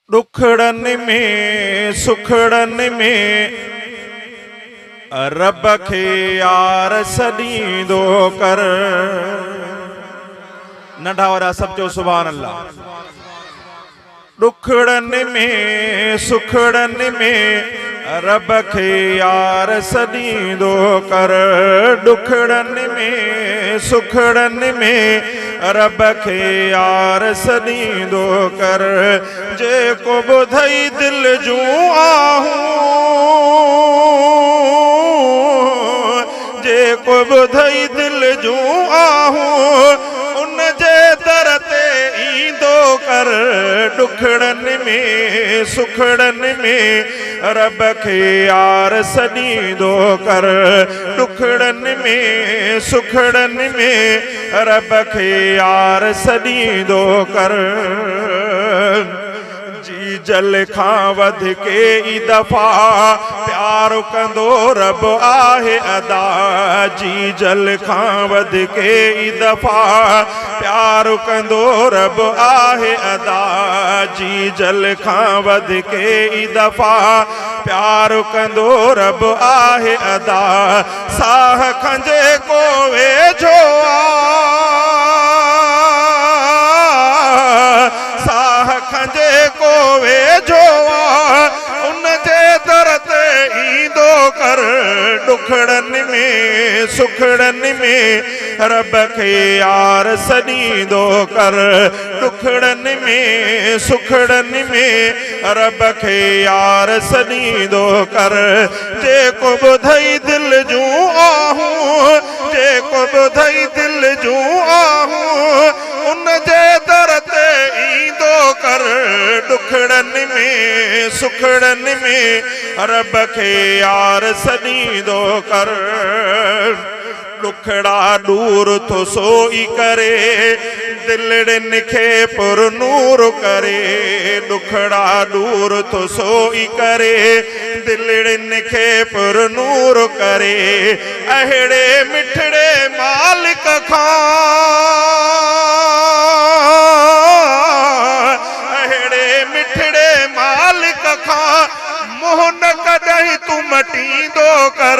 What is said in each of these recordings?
ॾुखड़नि में सुखड़नि में रब खे यार सॾींदो कर। नंढा वॾा सभु चओ सुभान अल्लाह। ॾुखड़नि में सुखड़नि में रब खे यार सॾींदो कर। ॾुखड़नि में सुखड़नि में रब खे यार सॾींदो कर। जेको ॿुधई दिल जूं आहूं, जेको ॿुधई दिल जूं आहूं उन जे दर ते ईंदो कर। ॾुखड़नि में सुखड़नि में रब खे यार सॾींदो कर। ॾुखड़नि में सुखड़नि में रब खे यार सॾींदो कर। जी जल खां वधके ई दफ़ा प्यार कंदो रब आहे अदा। जी जल खां वधके ई दफ़ा प्यार कंदो रब आहे अदा। जी जल खां वधके ई दफ़ा प्यार कंदो रब आहे अदा। साह खंजे को वेझो साह खंजे को वेझो उन जे दर ते ईंदो कर। ॾुखड़नि में सुखड़नि में रब खे यार सॾींदो कर। ॾुखड़नि में सुखड़नि में रब खे यार सॾींदो कर। जेको ॿुधई दिल जूं आहूं, जेको ॿुधई दिल जूं आहूं उन जे दर ते ईंदो कर। ॾुखड़नि में सुखड़नि में रब खे यार सॾींदो कर। ॾुखड़ा दूर थो सोई करे दिलड़नि खे पुरनूर करे। ॾुखड़ा दूर थो सोई करे दिलड़नि खे पुरनूर करे। अहिड़े मिठड़े मालिक खां, अहिड़े मिठड़े मालिक खां मुंहुं न कॾहिं तूं मटींदो कर।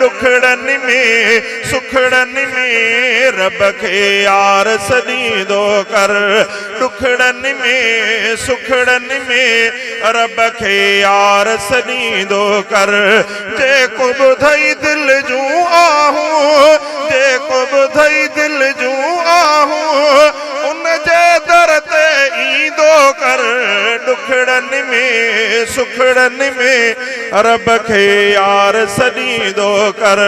ॾुखड़नि में सुखड़नि में रब खे यार सॾींदो कर। ॾुखड़नि में सुखड़नि में रब खे यार सॾींदो कर। जेको ॿुधई दिल जूं आहूं, जेको ॿुधई दिल जूं आहूं उन जे दर ते ईंदो कर। ॾुखड़नि में सुखड़नि में रब खे यार सॾींदो कर।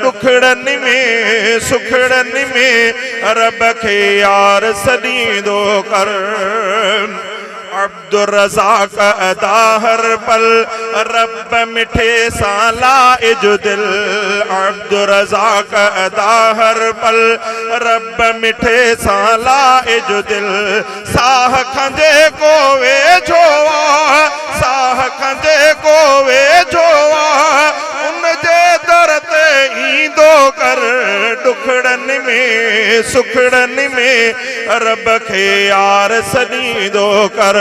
ॾुखड़नि में सुखड़नि में रब खे यार सॾींदो कर। अब्दुर रज़ाक अदा हर पल रब मिठे सां लाइज दिल। अब्दुर रज़ाक अदा हर पल रब मिठे सां लाइज दिल। साह खंजे को वेझो साह खंजे को वेझो उन जे दर ते ईंदो कर। ॾुखड़नि में सुखड़नि में रब खे यार सॾींदो कर।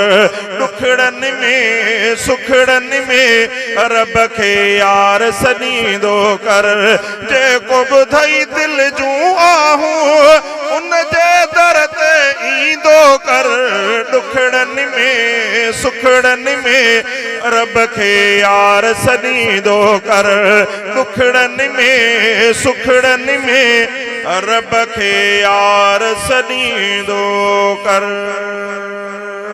ॾुखड़नि में सुखड़नि में रब खे यार सॾींदो कर। जेको ॿुधई दिल जूं आहूं उन जे दर ते ईंदो कर। ॾुखड़नि में सुखड़नि में रब खे यार सॾींदो कर। ॾुखड़नि में सुखड़नि में रब खे यार सॾींदो कर।